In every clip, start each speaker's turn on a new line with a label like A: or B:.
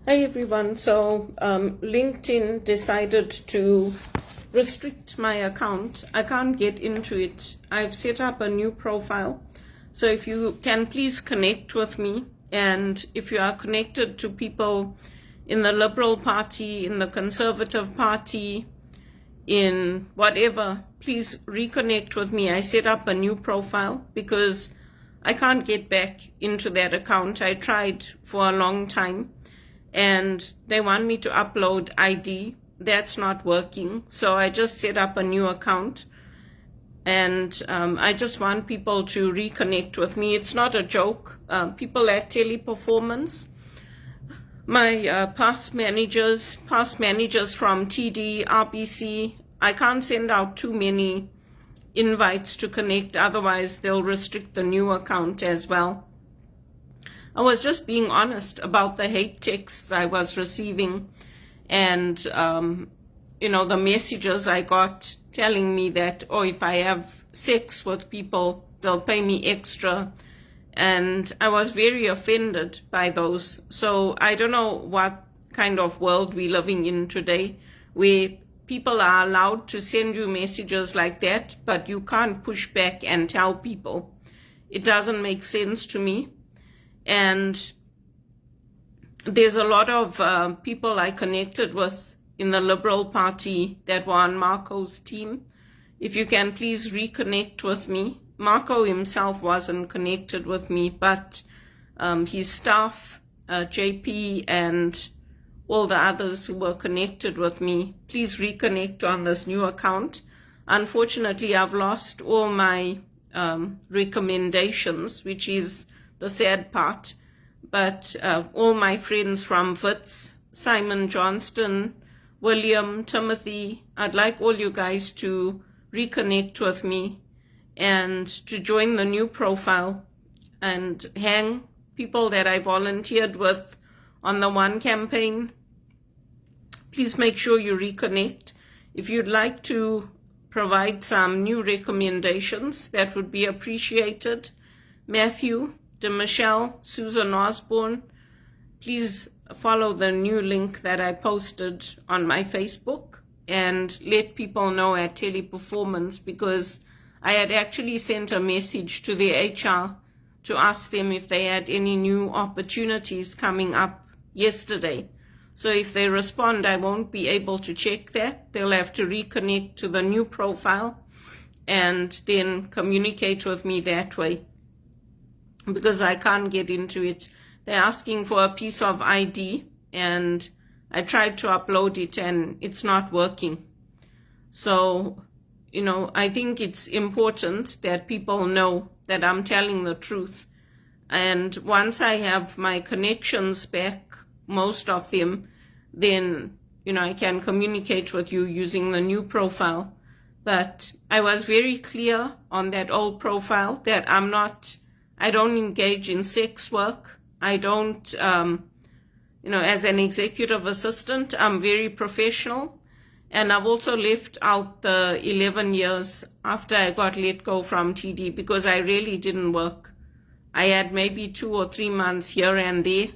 A: Hi everyone. So LinkedIn decided to restrict my account. I can't get into it. I've set up a new profile. So if you can please connect with me, and if you are connected to people in the Liberal Party, in the Conservative Party, in whatever, please reconnect with me. I set up a new profile because I can't get back into that account. I tried for a long time and they want me to upload ID. That's not working. So I just set up a new account, and I just want people to reconnect with me. It's not a joke. People at Teleperformance, my past managers from TD, RBC, I can't send out too many invites to connect, otherwise they'll restrict the new account as well. I was just being honest about the hate texts I was receiving, and the messages I got telling me that, oh, if I have sex with people, they'll pay me extra. And I was very offended by those. So I don't know what kind of world we're living in today, where people are allowed to send you messages like that, but you can't push back and tell people. It doesn't make sense to me. And there's a lot of people I connected with in the Liberal Party that were on Marco's team. If you can please reconnect with me. Marco himself wasn't connected with me, but his staff, JP, and all the others who were connected with me, please reconnect on this new account. Unfortunately, I've lost all my recommendations, which is the sad part, but all my friends from WITS, Simon Johnston, William, Timothy, I'd like all you guys to reconnect with me and to join the new profile and hang people that I volunteered with on the One campaign. Please make sure you reconnect. If you'd like to provide some new recommendations, that would be appreciated. Matthew, Michelle, Susan Osborne, please follow the new link that I posted on my Facebook and let people know at Teleperformance, because I had actually sent a message to the HR to ask them if they had any new opportunities coming up yesterday. So if they respond, I won't be able to check that. They'll have to reconnect to the new profile and then communicate with me that way, because I can't get into it. They're asking for a piece of ID, and I tried to upload it and it's not working. So, I think it's important that people know that I'm telling the truth. And once I have my connections back, most of them, then, I can communicate with you using the new profile. But I was very clear on that old profile that I don't engage in sex work. I don't, as an executive assistant, I'm very professional. And I've also left out the 11 years after I got let go from TD, because I really didn't work. I had maybe 2 or 3 months here and there.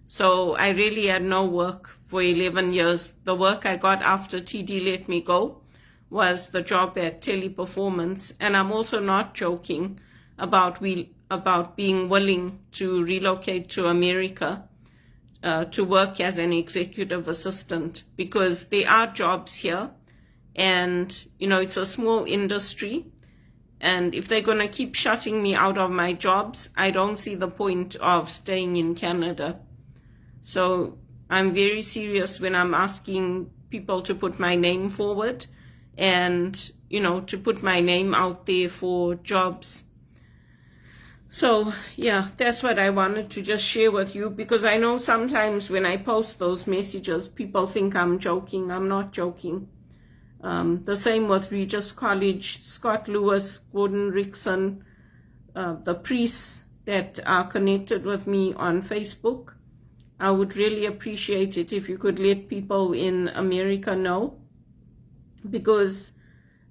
A: So I really had no work for 11 years. The work I got after TD let me go was the job at Teleperformance. And I'm also not joking about being willing to relocate to America to work as an executive assistant, because there are jobs here, and it's a small industry, and if they're going to keep shutting me out of my jobs, I don't see the point of staying in Canada. So I'm very serious when I'm asking people to put my name forward and to put my name out there for jobs. So yeah, that's what I wanted to just share with you, because I know sometimes when I post those messages, people think I'm joking. I'm not joking. The same with Regis College, Scott Lewis, Gordon Rickson, the priests that are connected with me on Facebook. I would really appreciate it if you could let people in America know, because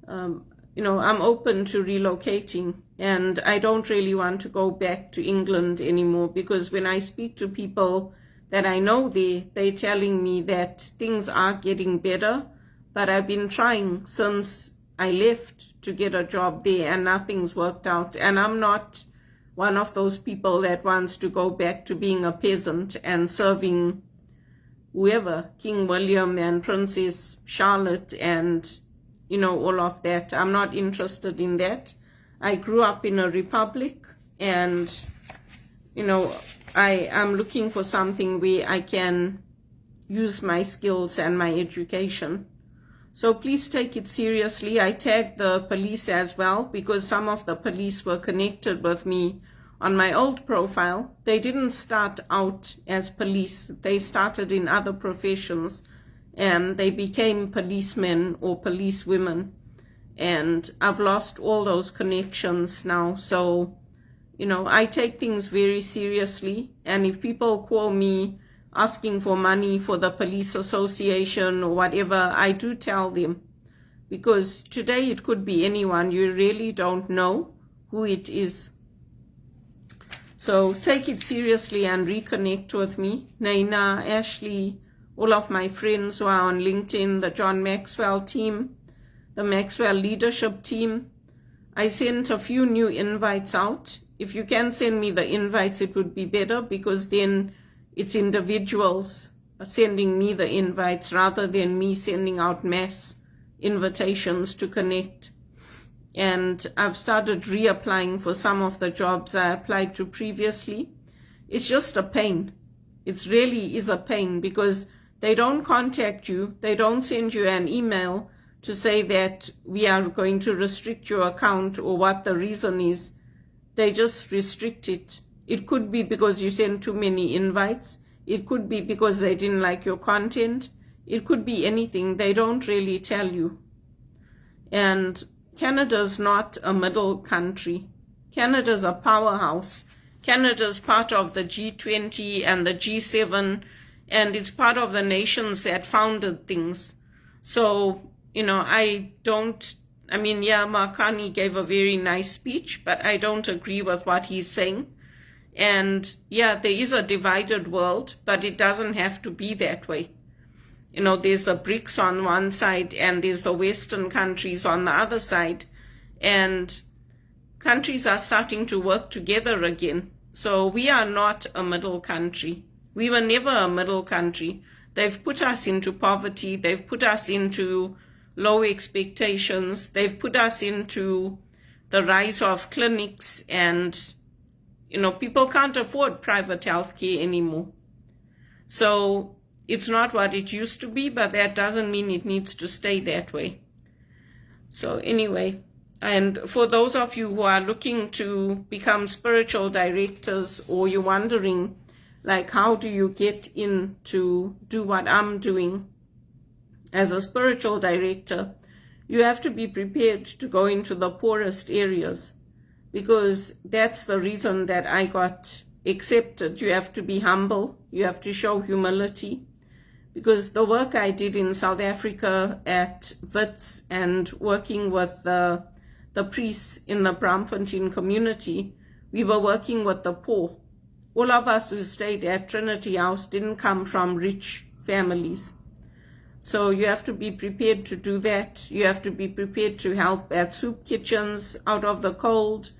A: I'm open to relocating, and I don't really want to go back to England anymore, because when I speak to people that I know they're telling me that things are getting better, but I've been trying since I left to get a job there and nothing's worked out. And I'm not one of those people that wants to go back to being a peasant and serving whoever, King William and Princess Charlotte and, you know, all of that. I'm not interested in that. I grew up in a republic, and, you know, I'm looking for something where I can use my skills and my education. So please take it seriously. I tagged the police as well because some of the police were connected with me on my old profile. They didn't start out as police. They started in other professions and they became policemen or policewomen. And I've lost all those connections now. So, you know, I take things very seriously. And if people call me asking for money for the police association or whatever, I do tell them. Because today it could be anyone. You really don't know who it is. So take it seriously and reconnect with me. Naina, Ashley, all of my friends who are on LinkedIn, the John Maxwell team, the Maxwell leadership team. I sent a few new invites out. If you can send me the invites, it would be better because then it's individuals sending me the invites rather than me sending out mass invitations to connect. And I've started reapplying for some of the jobs I applied to previously. It's just a pain. It really is a pain because they don't contact you. They don't send you an email to say that we are going to restrict your account or what the reason is. They just restrict it. It could be because you sent too many invites. It could be because they didn't like your content. It could be anything. They don't really tell you. And Canada's not a middle country. Canada's a powerhouse. Canada's part of the G20 and the G7, and it's part of the nations that founded things. So, you know, Mark Carney gave a very nice speech, but I don't agree with what he's saying. And yeah, there is a divided world, but it doesn't have to be that way. You know, there's the BRICS on one side and there's the Western countries on the other side. And countries are starting to work together again. So we are not a middle country. We were never a middle country. They've put us into poverty. They've put us into low expectations. They've put us into the rise of clinics and, you know, people can't afford private health care anymore. So it's not what it used to be, but that doesn't mean it needs to stay that way. So anyway, and for those of you who are looking to become spiritual directors, or you're wondering, like, how do you get in to do what I'm doing as a spiritual director, you have to be prepared to go into the poorest areas, because that's the reason that I got accepted. You have to be humble. You have to show humility. Because the work I did in South Africa at Wits and working with the priests in the Braamfontein community, we were working with the poor. All of us who stayed at Trinity House didn't come from rich families. So you have to be prepared to do that. You have to be prepared to help at soup kitchens out of the cold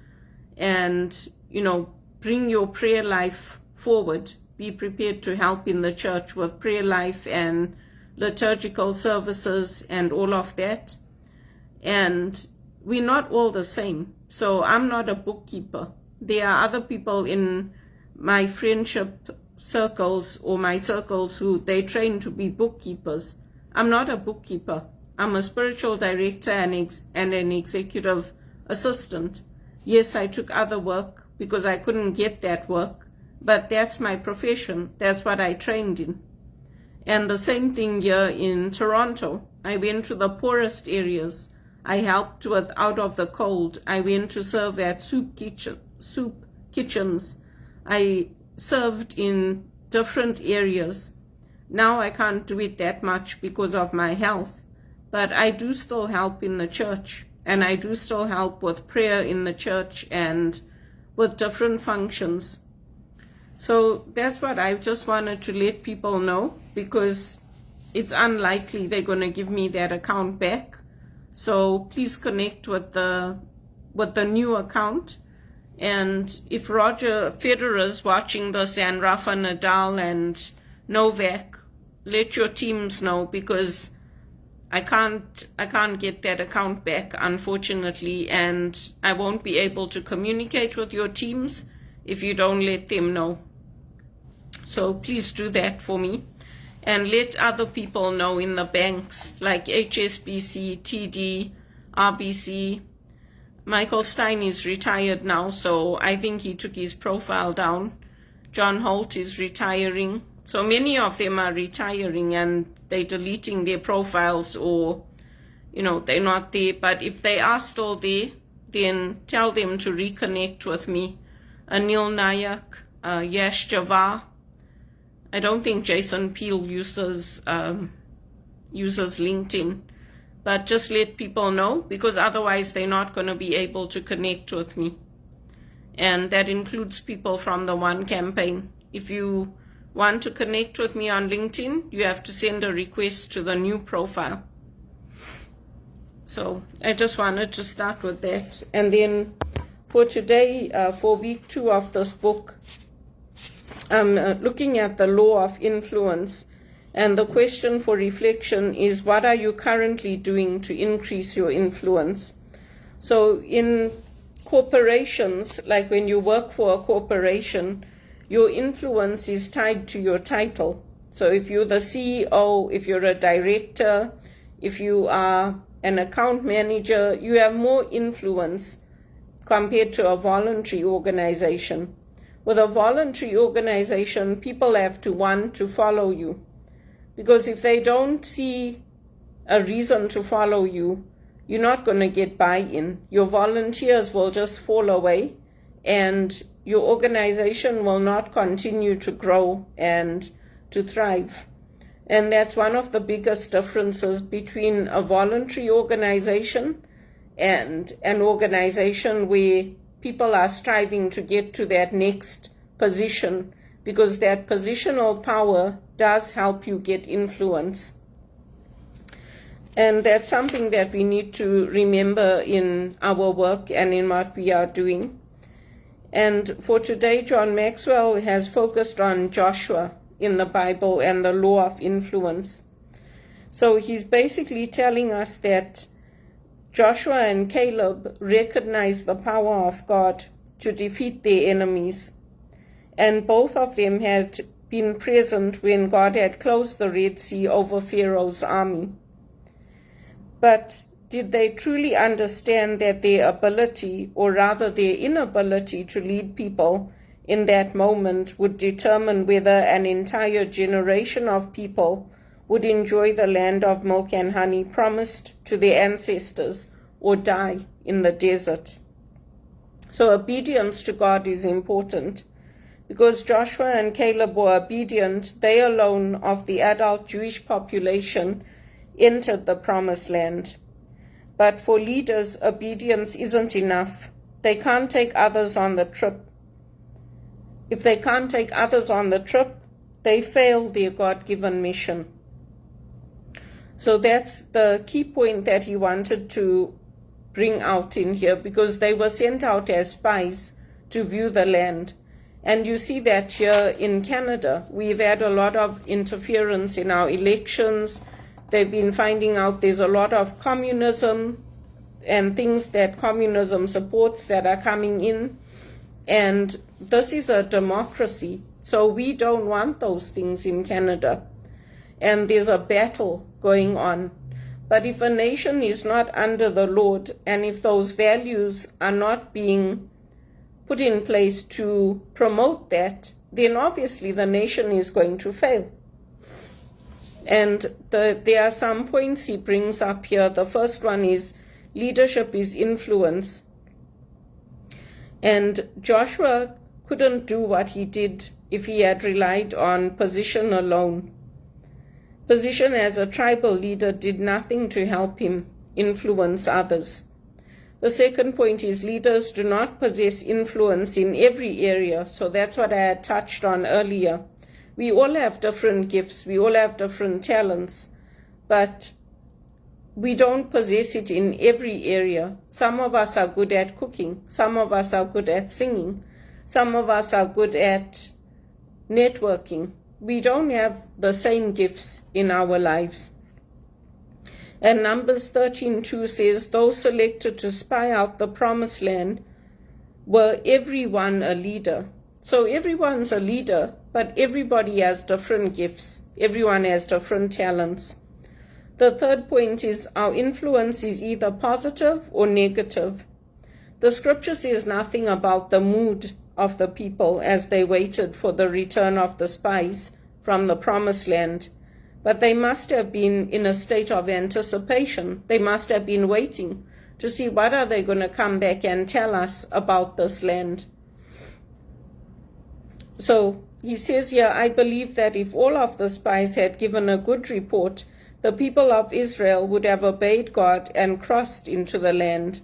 A: and, you know, bring your prayer life forward. Be prepared to help in the church with prayer life and liturgical services and all of that. And we're not all the same. So I'm not a bookkeeper. There are other people in my friendship circles or my circles who they train to be bookkeepers. I'm not a bookkeeper. I'm a spiritual director and an executive assistant. Yes, I took other work because I couldn't get that work. But that's my profession. That's what I trained in. And the same thing here in Toronto. I went to the poorest areas. I helped with out of the cold. I went to serve at soup kitchens. I served in different areas. Now I can't do it that much because of my health. But I do still help in the church. And I do still help with prayer in the church and with different functions. So that's what I just wanted to let people know, because it's unlikely they're going to give me that account back. So please connect with the new account. And if Roger Federer's watching this, and Rafa Nadal and Novak, let your teams know, because I can't get that account back, unfortunately, and I won't be able to communicate with your teams if you don't let them know. So please do that for me, and let other people know in the banks like HSBC, TD, RBC. Michael Stein is retired now, so I think he took his profile down. John Holt is retiring. So many of them are retiring and they're deleting their profiles, or, they're not there. But if they are still there, then tell them to reconnect with me. Anil Nayak, Yash Javar. I don't think Jason Peel uses LinkedIn. But just let people know, because otherwise they're not going to be able to connect with me. And that includes people from the One campaign. If you want to connect with me on LinkedIn, you have to send a request to the new profile. So I just wanted to start with that. And then for today, for week 2 of this book, I'm looking at the law of influence. And the question for reflection is, what are you currently doing to increase your influence? So in corporations, like when you work for a corporation, your influence is tied to your title. So if you're the CEO, if you're a director, if you are an account manager, you have more influence compared to a voluntary organization. With a voluntary organization, people have to want to follow you. Because if they don't see a reason to follow you, you're not going to get buy-in. Your volunteers will just fall away, and your organization will not continue to grow and to thrive. And that's one of the biggest differences between a voluntary organization and an organization where people are striving to get to that next position, because that positional power does help you get influence. And that's something that we need to remember in our work and in what we are doing. And for today, John Maxwell has focused on Joshua in the Bible and the law of influence. So he's basically telling us that Joshua and Caleb recognized the power of God to defeat their enemies. And both of them had been present when God had closed the Red Sea over Pharaoh's army. But did they truly understand that their ability, or rather their inability to lead people in that moment, would determine whether an entire generation of people would enjoy the land of milk and honey promised to their ancestors, or die in the desert? So obedience to God is important. Because Joshua and Caleb were obedient, they alone of the adult Jewish population entered the promised land. But for leaders, obedience isn't enough. They can't take others on the trip. If they can't take others on the trip, they fail their God-given mission. So that's the key point that he wanted to bring out in here, because they were sent out as spies to view the land. And you see that here in Canada. We've had a lot of interference in our elections. They've been finding out there's a lot of communism and things that communism supports that are coming in. And this is a democracy. So we don't want those things in Canada. And there's a battle going on. But if a nation is not under the Lord, and if those values are not being put in place to promote that, then obviously the nation is going to fail. And there are some points he brings up here. The first one is leadership is influence. And Joshua couldn't do what he did if he had relied on position alone. Position as a tribal leader did nothing to help him influence others. The second point is leaders do not possess influence in every area. So that's what I had touched on earlier. We all have different gifts. We all have different talents. But we don't possess it in every area. Some of us are good at cooking. Some of us are good at singing. Some of us are good at networking. We don't have the same gifts in our lives. And Numbers 13:2 says, those selected to spy out the promised land were everyone a leader. So everyone's a leader, but everybody has different gifts. Everyone has different talents. The third point is our influence is either positive or negative. The scripture says nothing about the mood of the people as they waited for the return of the spies from the promised land. But they must have been in a state of anticipation. They must have been waiting to see what are they going to come back and tell us about this land. So he says here, I believe that if all of the spies had given a good report, the people of Israel would have obeyed God and crossed into the land.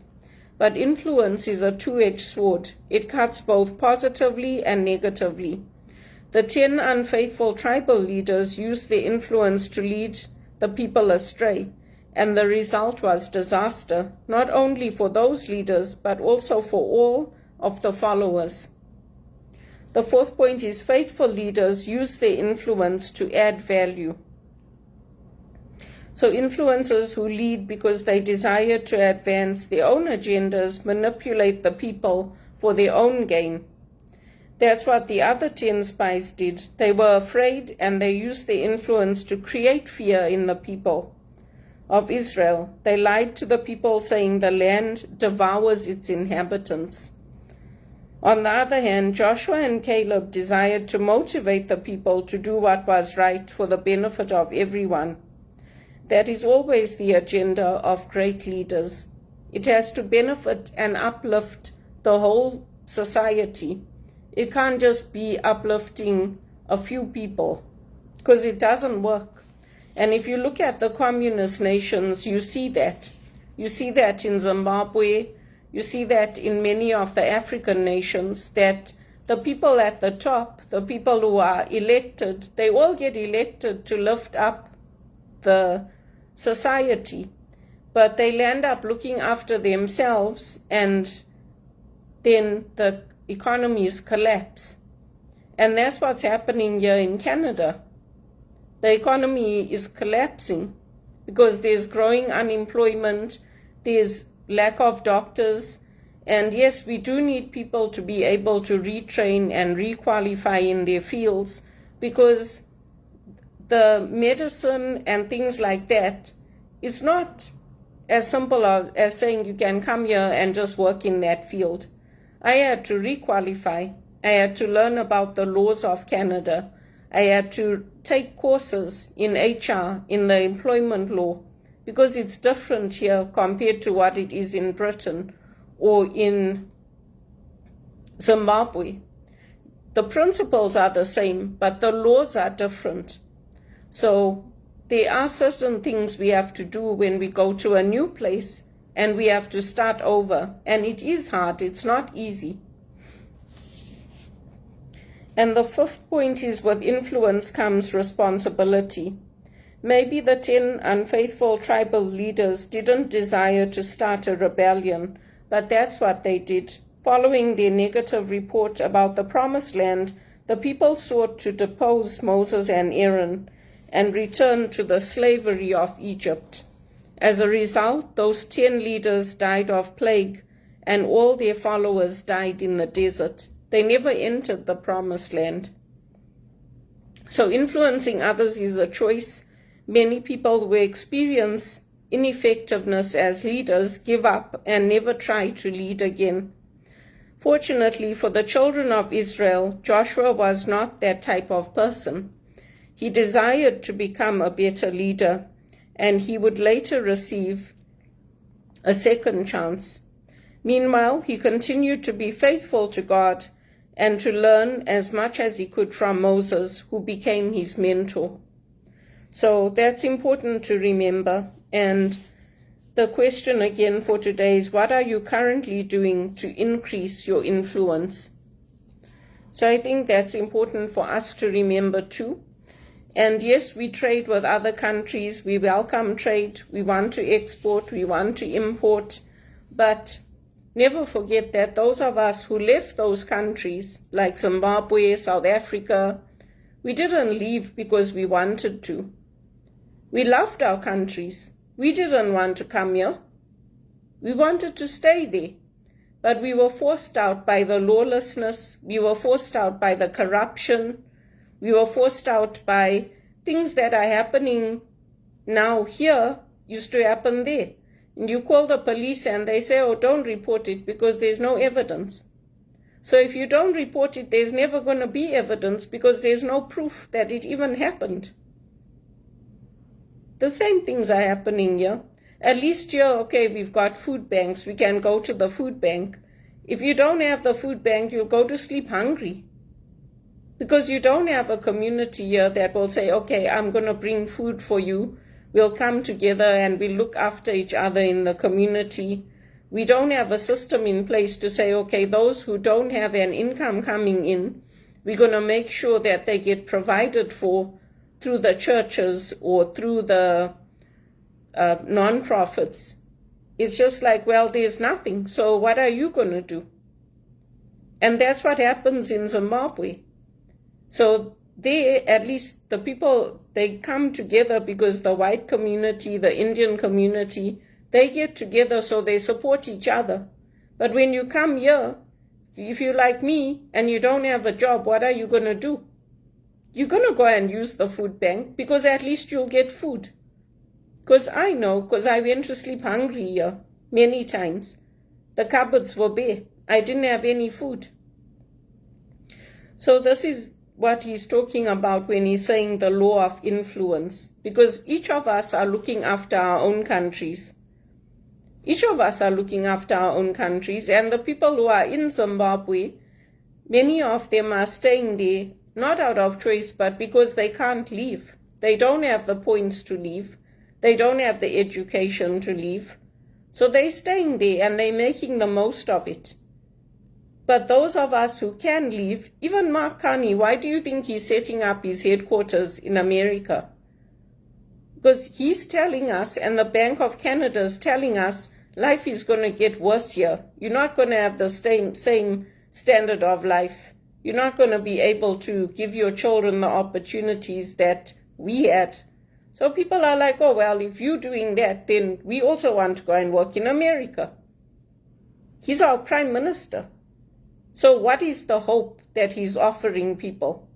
A: But influence is a two-edged sword. It cuts both positively and negatively. The 10 unfaithful tribal leaders used their influence to lead the people astray, and the result was disaster, not only for those leaders, but also for all of the followers. The fourth point is faithful leaders use their influence to add value. So influencers who lead because they desire to advance their own agendas manipulate the people for their own gain. That's what the other 10 spies did. They were afraid and they used their influence to create fear in the people of Israel. They lied to the people saying the land devours its inhabitants. On the other hand, Joshua and Caleb desired to motivate the people to do what was right for the benefit of everyone. That is always the agenda of great leaders. It has to benefit and uplift the whole society. It can't just be uplifting a few people, because it doesn't work. And if you look at the communist nations, you see that. You see that in Zimbabwe. You see that in many of the African nations, that the people at the top, the people who are elected, they all get elected to lift up the society, but they land up looking after themselves, and then the economies collapse. And that's what's happening here in Canada. The economy is collapsing because there's growing unemployment, there's lack of doctors, and yes, we do need people to be able to retrain and requalify in their fields, because the medicine and things like that is not as simple as saying you can come here and just work in that field. I had to requalify. I had to learn about the laws of Canada. I had to take courses in HR, in the employment law, because it's different here compared to what it is in Britain or in Zimbabwe. The principles are the same, but the laws are different. So there are certain things we have to do when we go to a new place and we have to start over. And it is hard. It's not easy. And the fifth point is, with influence comes responsibility. Maybe the 10 unfaithful tribal leaders didn't desire to start a rebellion, but that's what they did. Following their negative report about the promised land, the people sought to depose Moses and Aaron and return to the slavery of Egypt. As a result, those 10 leaders died of plague, and all their followers died in the desert. They never entered the promised land. So influencing others is a choice. Many people who experience ineffectiveness as leaders give up and never try to lead again. Fortunately for the children of Israel, Joshua was not that type of person. He desired to become a better leader, and he would later receive a second chance. Meanwhile, he continued to be faithful to God and to learn as much as he could from Moses, who became his mentor. So that's important to remember. And the question again for today is, what are you currently doing to increase your influence? So I think that's important for us to remember too. And yes, we trade with other countries. We welcome trade. We want to export. We want to import. But never forget that those of us who left those countries, like Zimbabwe, South Africa, we didn't leave because we wanted to. We loved our countries. We didn't want to come here. We wanted to stay there. But we were forced out by the lawlessness. We were forced out by the corruption. We were forced out by things that are happening now here, used to happen there. And you call the police and they say, oh, don't report it because there's no evidence. So if you don't report it, there's never going to be evidence because there's no proof that it even happened. The same things are happening here. At least here, okay, we've got food banks. We can go to the food bank. If you don't have the food bank, you'll go to sleep hungry. Because you don't have a community here that will say, okay, I'm going to bring food for you. We'll come together and we'll look after each other in the community. We don't have a system in place to say, okay, those who don't have an income coming in, we're going to make sure that they get provided for through the churches or through the non-profits. It's just like, well, there's nothing. So what are you going to do? And that's what happens in Zimbabwe. So they, at least the people, they come together because the white community, the Indian community, they get together so they support each other. But when you come here, if you're like me and you don't have a job, what are you going to do? You're going to go and use the food bank because at least you'll get food. Because I know, because I went to sleep hungry here many times. The cupboards were bare. I didn't have any food. So this is what he's talking about when he's saying the law of influence. Because each of us are looking after our own countries. Each of us are looking after our own countries. And the people who are in Zimbabwe, many of them are staying there, not out of choice, but because they can't leave. They don't have the points to leave. They don't have the education to leave. So they're staying there and they're making the most of it. But those of us who can leave, even Mark Carney, why do you think he's setting up his headquarters in America? Because he's telling us, and the Bank of Canada is telling us, life is going to get worse here. You're not going to have the same standard of life. You're not going to be able to give your children the opportunities that we had. So people are like, oh, well, if you're doing that, then we also want to go and work in America. He's our prime minister. So what is the hope that he's offering people?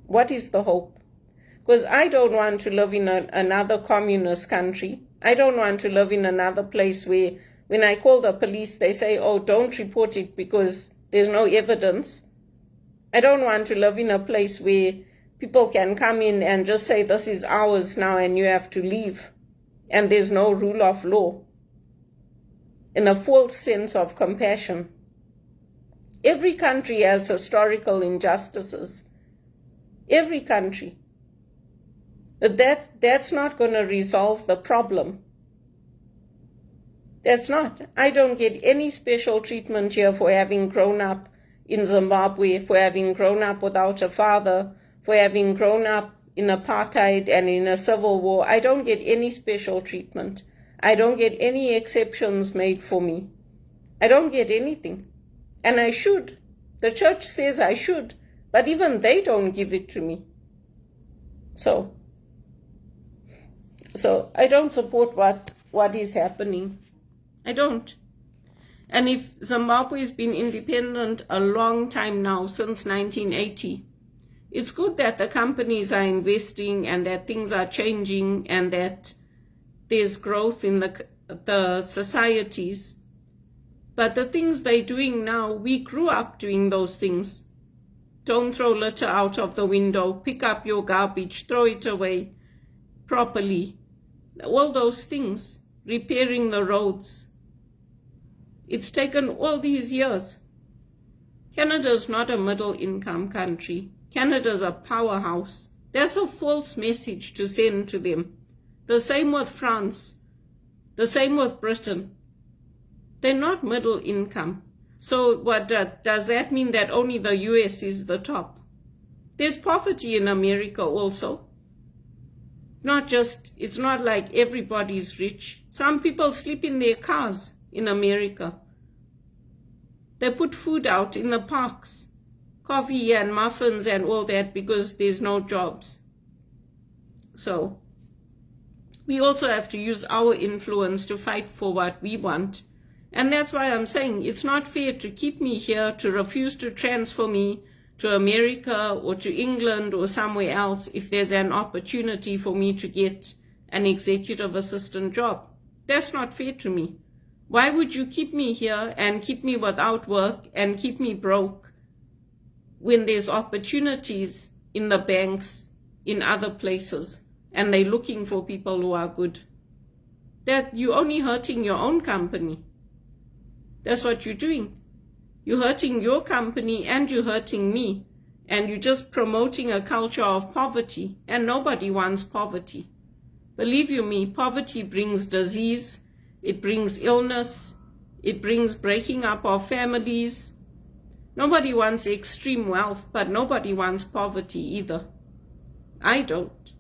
A: What is the hope? Because I don't want to live in another communist country. I don't want to live in another place where when I call the police, they say, oh, don't report it because there's no evidence. I don't want to live in a place where people can come in and just say, this is ours now and you have to leave. And there's no rule of law. In a false sense of compassion. Every country has historical injustices. Every country. But that's not going to resolve the problem. That's not. I don't get any special treatment here for having grown up in Zimbabwe, for having grown up without a father, for having grown up in apartheid and in a civil war. I don't get any special treatment. I don't get any exceptions made for me. I don't get anything. And I should. The church says I should, but even they don't give it to me. So I don't support what is happening. I don't. And if Zimbabwe has been independent a long time now, since 1980, it's good that the companies are investing and that things are changing and that there's growth in the societies. But the things they're doing now, we grew up doing those things. Don't throw litter out of the window. Pick up your garbage. Throw it away properly. All those things. Repairing the roads. It's taken all these years. Canada's not a middle-income country. Canada's a powerhouse. That's a false message to send to them. The same with France. The same with Britain. They're not middle income. So what does that mean that only the US is the top? There's poverty in America also. It's not like everybody's rich. Some people sleep in their cars in America. They put food out in the parks, coffee and muffins and all that, because there's no jobs. So we also have to use our influence to fight for what we want. And that's why I'm saying it's not fair to keep me here, to refuse to transfer me to America or to England or somewhere else if there's an opportunity for me to get an executive assistant job. That's not fair to me. Why would you keep me here and keep me without work and keep me broke when there's opportunities in the banks, in other places, and they're looking for people who are good? That you're only hurting your own company. That's what you're doing. You're hurting your company and you're hurting me. And you're just promoting a culture of poverty. And nobody wants poverty. Believe you me, poverty brings disease. It brings illness. It brings breaking up of families. Nobody wants extreme wealth, but nobody wants poverty either. I don't.